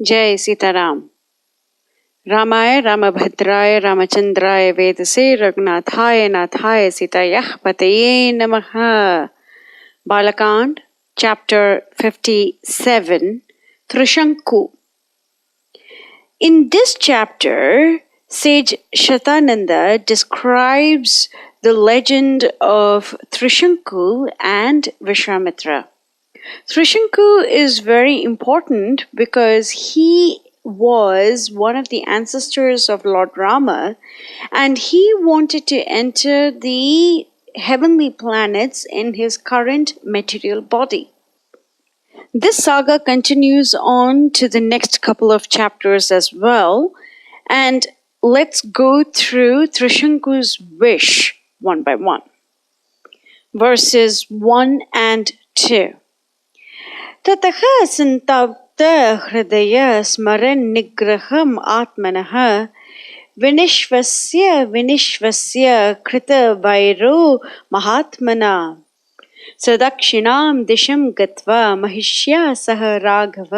Jai Sitaram. Ramaya Ramabhadraya Ramachandraya Vedase Raghunathaya Nathaya Sitayah Pataye Namaha. Balakand, chapter 57, Trishanku. In this chapter, Sage Shatananda describes the legend of Trishanku and Visvamitra. Trishanku is very important because he was one of the ancestors of Lord Rama, and he wanted to enter the heavenly planets in his current material body. This saga continues on to the next couple of chapters as well, and let's go through Trishanku's wish one by one. Verses 1 and 2. ततः संतप्त हृदय स्मरन् निग्रहम् आत्मनः विनिश्वस्य कृतवैरो महात्मना सदक्षिणां दिशं गत्वा महिष्या सह राघव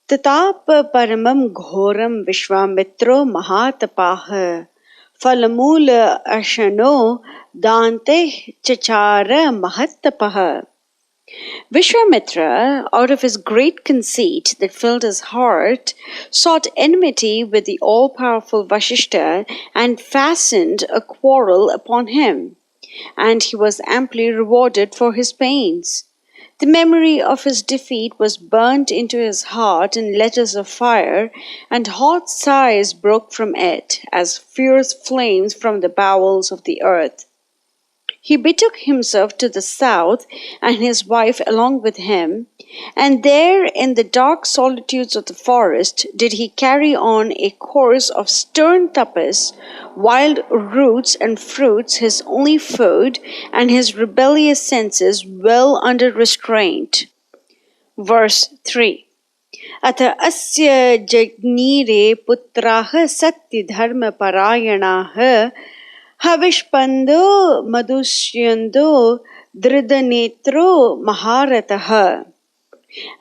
तताप परमं घोरं विश्वामित्रो महातपाः फलमूल अर्शनो दान्ते चचार महत्तपः. Visvamitra, out of his great conceit that filled his heart, sought enmity with the all-powerful Vasistha and fastened a quarrel upon him, and he was amply rewarded for his pains. The memory of his defeat was burnt into his heart in letters of fire, and hot sighs broke from it as fierce flames from the bowels of the earth. He betook himself to the south, and his wife along with him, and there in the dark solitudes of the forest did he carry on a course of stern tapas, wild roots and fruits his only food, and his rebellious senses well under restraint. Verse 3. Atha asya jagnire putraha satti dharma parayanaha Havishyanda Madhushyanda Dridhanetra and Maharatha.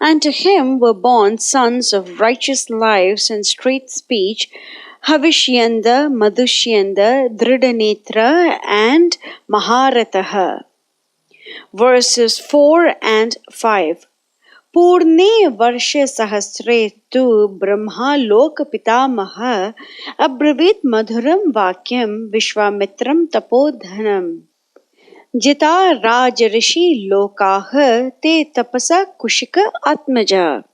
And to him were born sons of righteous lives and straight speech, Havishyanda, Madhushyanda, Dridhanetra and Maharatha. Verses 4 and 5. Purne varshe sahasre tu Brahma loka pitamaha abravit madhuram vakyam Visvamitram tapodhanam. Jita Rajarishi lokah te tapasa kushika atmaja.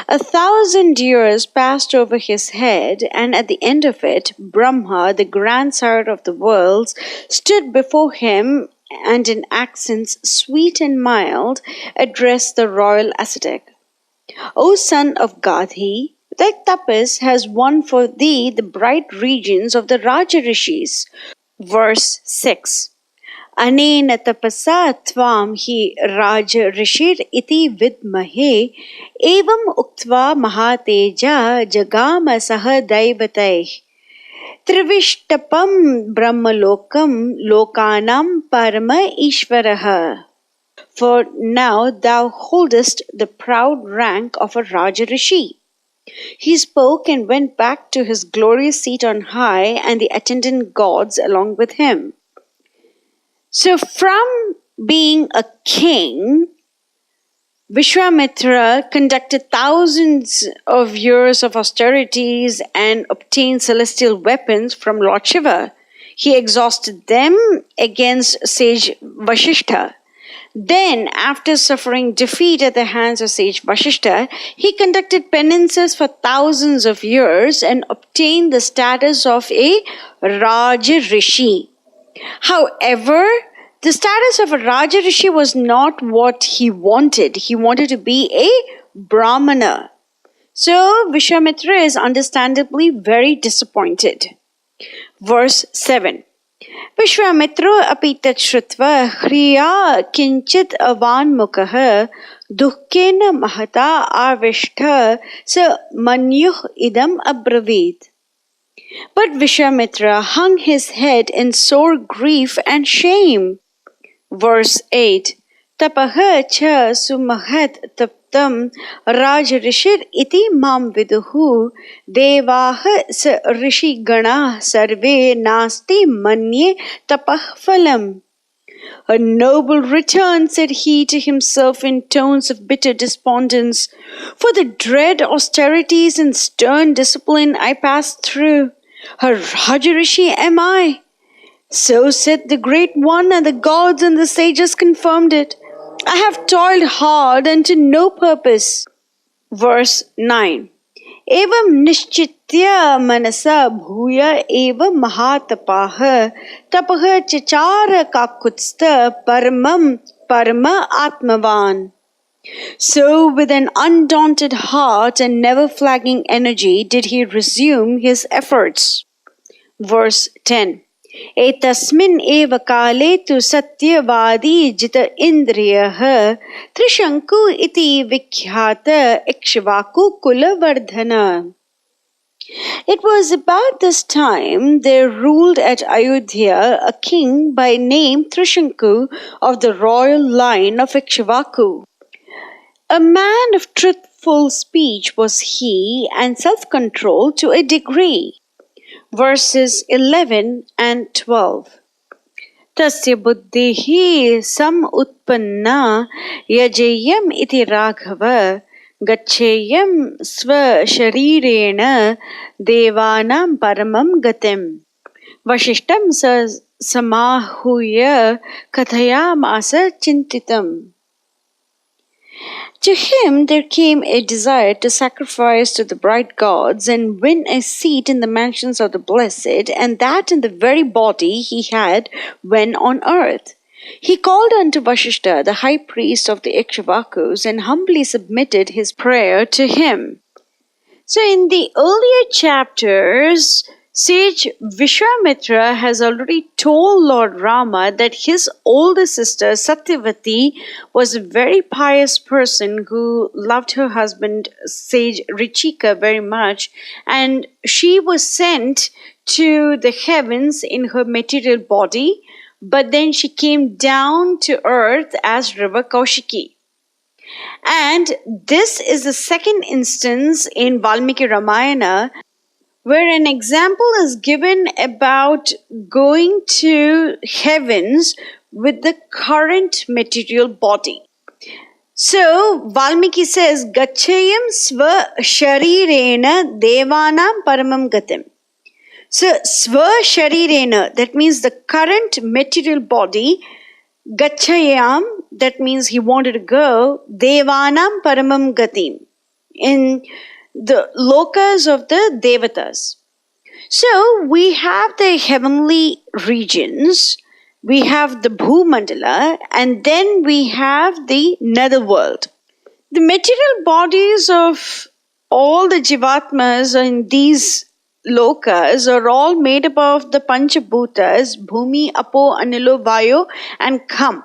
1,000 years passed over his head, and at the end of it, Brahma, the grandsire of the worlds, stood before him and in accents sweet and mild addressed the royal ascetic. O son of Gadhi, thy tapas has won for thee the bright regions of the Rajarishis. Verse 6. Anena tapasa tvam hi Rajarishir iti vidmahe evam uktva mahateja jagama saha daivateh. Trivishtapam brahmalokam lokanam parama ishvaraha. For now thou holdest the proud rank of a Rajarishi. He spoke and went back to his glorious seat on high and the attendant gods along with him. So from being a king, Visvamitra conducted thousands of years of austerities and obtained celestial weapons from Lord Shiva. He exhausted them against Sage Vasistha. Then, after suffering defeat at the hands of Sage Vasistha, he conducted penances for thousands of years and obtained the status of a Rajarishi. However, the status of a Rajarishi was not what he wanted. He wanted to be a Brahmana. So, Visvamitra is understandably very disappointed. Verse 7. Visvamitra api tat shrutva hriya kinchit avanmukah dukkena mahata avishta sa manyuh idam abravit. But Visvamitra hung his head in sore grief and shame. Verse 8. Tapaha cha sumahat Pravyuttam Rajarishir iti mam viduhu Devaha sa rishi gana sarve nasti manye tapah phalam. A noble return, said he to himself in tones of bitter despondence, for the dread austerities and stern discipline I passed through. A Rajarishi am I. So said the Great One, and the gods and the sages confirmed it. I have toiled hard and to no purpose. Verse 9. Evam nishchitya manasa bhuya eva mahatapah tapah chachara kakutsta paramam parama atmavan. So with an undaunted heart and never flagging energy did he resume his efforts. Verse 10. Etasmin eva kale tu satyavadi jita indriyah Trishanku iti vikhyata Ikshvaku kulavardhana. It was about this time there ruled at Ayodhya a king by name Trishanku of the royal line of Ikshvaku. A man of truthful speech was he, and self-control to a degree. Verses 11 and 12. Tasya buddhihi sam utpanna yajeyam iti raghava gacheyam sva sharirena devanam paramam gatim. Vasishtam samahuya kathayamasa chintitam. To him there came a desire to sacrifice to the bright gods and win a seat in the mansions of the blessed, and that in the very body he had when on earth. He called unto Vasistha, the high priest of the Ikshvakus, and humbly submitted his prayer to him. So in the earlier chapters, Sage Visvamitra has already told Lord Rama that his older sister Satyavati was a very pious person who loved her husband Sage Richika very much, and she was sent to the heavens in her material body, but then she came down to earth as river Kaushiki. And this is the second instance in Valmiki Ramayana where an example is given about going to heavens with the current material body. So, Valmiki says, Gachayam sva sharirena devanam paramam gatim. So, sva sharirena, that means the current material body, Gachayam, that means he wanted to go, devanam paramam gatim, in the lokas of the devatas. So we have the heavenly regions, we have the Bhumandala, and then we have the netherworld. The material bodies of all the Jivatmas in these lokas are all made up of the Panchabhutas, Bhumi, Apo, Anilo, Vayu, and Kham.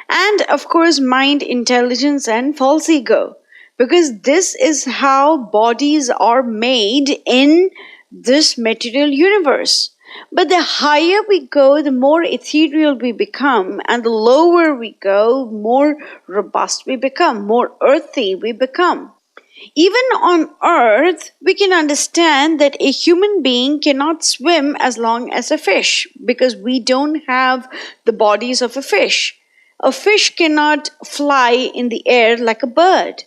And of course, mind, intelligence, and false ego. Because this is how bodies are made in this material universe. But the higher we go, the more ethereal we become, and the lower we go, more robust we become, more earthy we become. Even on earth, we can understand that a human being cannot swim as long as a fish, because we don't have the bodies of a fish. A fish cannot fly in the air like a bird.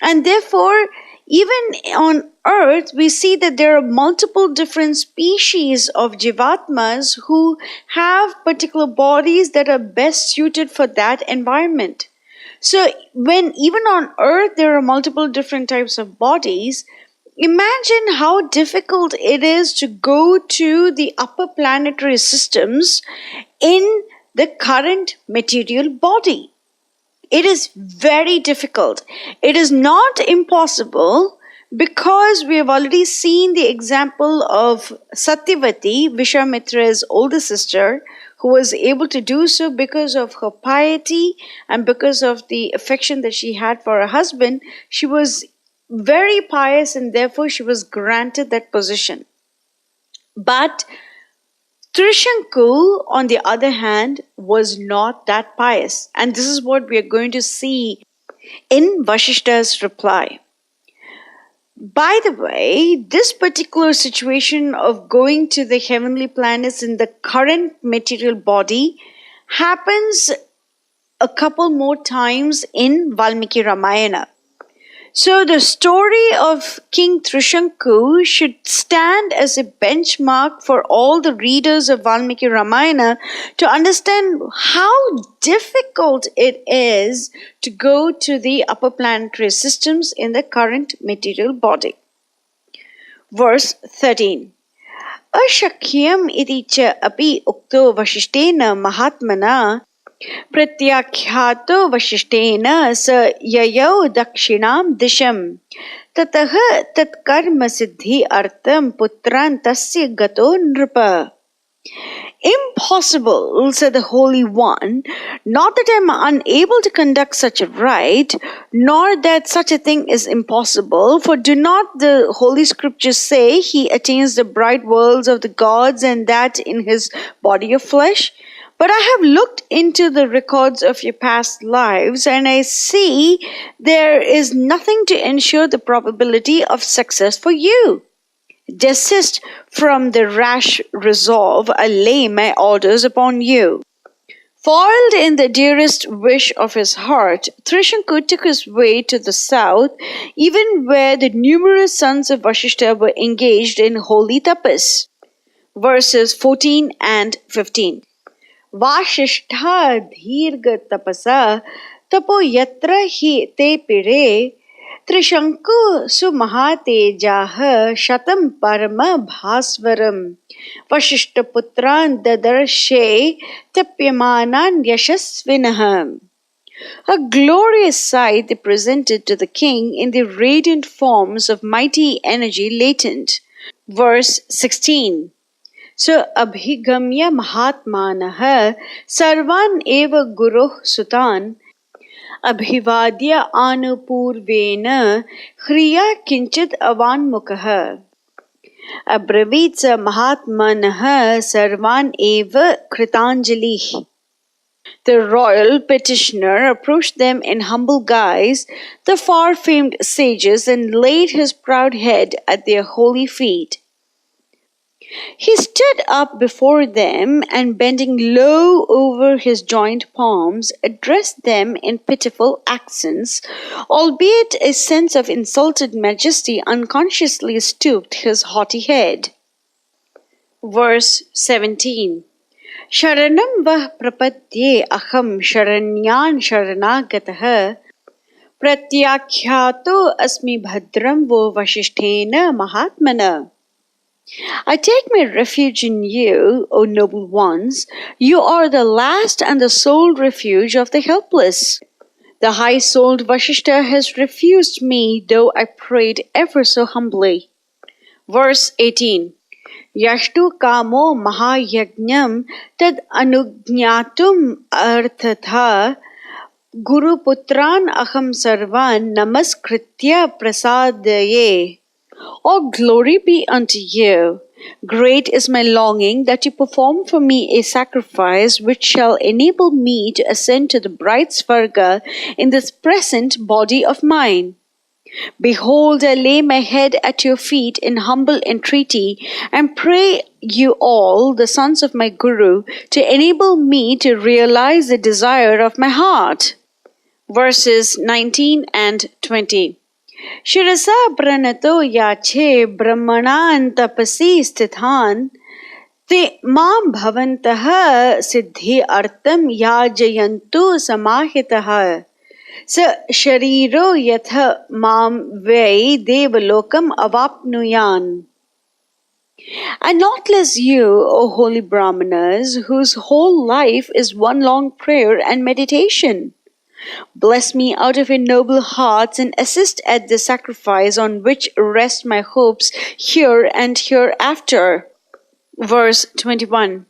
And therefore, even on earth, we see that there are multiple different species of Jivatmas who have particular bodies that are best suited for that environment. So, when even on earth there are multiple different types of bodies, imagine how difficult it is to go to the upper planetary systems in the current material body. It is very difficult. It is not impossible because we have already seen the example of Satyavati, Visvamitra's older sister, who was able to do so because of her piety and because of the affection that she had for her husband. She was very pious and therefore she was granted that position. But Trishanku, on the other hand, was not that pious. And this is what we are going to see In Vasishta's reply. By the way, this particular situation of going to the heavenly planets in the current material body happens a couple more times in Valmiki Ramayana. So the story of King Trishanku should stand as a benchmark for all the readers of Valmiki Ramayana to understand how difficult it is to go to the upper planetary systems in the current material body. Verse 13. Ashakyam iti cha api ukto vashishtena mahatmana प्रत्याख्यातो वशिष्ठेन स ययौ दक्षिणां दिशं ततः तत्कर्म सिद्धि अर्थं पुत्रान् तस्य गतो नृप. Impossible, said the Holy One, not that I am unable to conduct such a rite, nor that such a thing is impossible, for do not the Holy Scriptures say he attains the bright worlds of the gods and that in his body of flesh? But I have looked into the records of your past lives and I see there is nothing to ensure the probability of success for you. Desist from the rash resolve, I lay my orders upon you. Foiled in the dearest wish of his heart, Trishanku took his way to the south, even where the numerous sons of Vasishta were engaged in holy tapas. Verses 14 and 15. Vashishtha dhirga tapasa tapo yatra hi te pire Trishanku sumahatejah shatam parama bhasvaram Vashishta putran dadarshe tapyamanan yashasvinah. A glorious sight they presented to the king in the radiant forms of mighty energy latent. Verse 16. So abhigamya mahatmanah sarvan eva guruh sutan abhivadya anupurvena hriya kinchit avanmukah abravitsa mahatmanah sarvan eva kritanjali. The royal petitioner approached them in humble guise, the far-famed sages, and laid his proud head at their holy feet. He stood up before them and bending low over his joined palms, addressed them in pitiful accents, albeit a sense of insulted majesty unconsciously stooped his haughty head. Verse 17. Sharanam vah prapadye aham sharanyan sharanagatah pratyakhyato asmi bhadram vo vashishtena mahatmana. I take my refuge in you, O noble ones. You are the last and the sole refuge of the helpless. The high-souled Vasishta has refused me, though I prayed ever so humbly. Verse 18. Yashtu kamo mahayajnam tad anugnatum arthatha guru putran aham sarvan namaskritya prasadaye. All glory be unto you. Great is my longing that you perform for me a sacrifice which shall enable me to ascend to the bright Svarga in this present body of mine. Behold, I lay my head at your feet in humble entreaty and pray you all, the sons of my Guru, to enable me to realize the desire of my heart. Verses 19 and 20. Shirasa pranato yache brahmanan tapasi stithan te mam bhavantah siddhi artam yajayantu samahitah sa shariro yatha mam vai devalokam avapnuyan. And not less you, O holy Brahmanas, whose whole life is one long prayer and meditation. Bless me out of your noble hearts and assist at the sacrifice on which rest my hopes here and hereafter. Verse 21.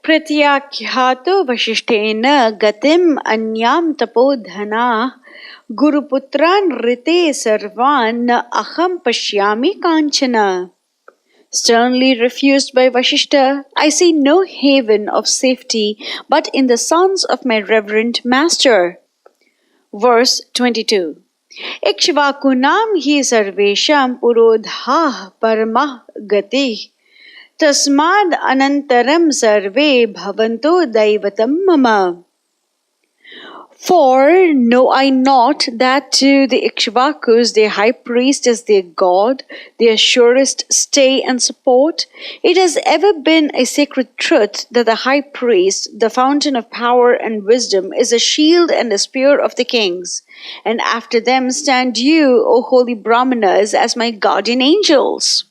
Pratyakyato vashishtena gatim anyam tapodhana guruputran rite sarvan na aham pashyami kanchana. Sternly refused by Vasishta, I see no haven of safety but in the sons of my reverend master. verse 22. Ikshvakunam hi sarvesham purodhah paramah gati tasmad anantaram sarve bhavanto daivatam mama. For know I not that to the Ikshvakus their high priest is their God, their surest stay and support? It has ever been a sacred truth that the high priest, the fountain of power and wisdom, is a shield and a spear of the kings. And after them stand you, O holy Brahmanas, as my guardian angels.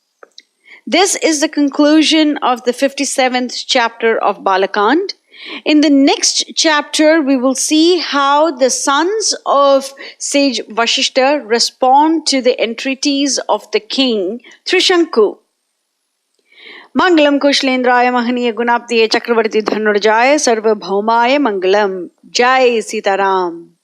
This is the conclusion of the 57th chapter of Balakand. In the next chapter, we will see how the sons of Sage Vasistha respond to the entreaties of the king Trishanku. Mangalam Kushlendraya Mahaniya Gunaptiye Chakravarti Dhanurjaya Sarvabhaumaya Mangalam. Jai Sitaram.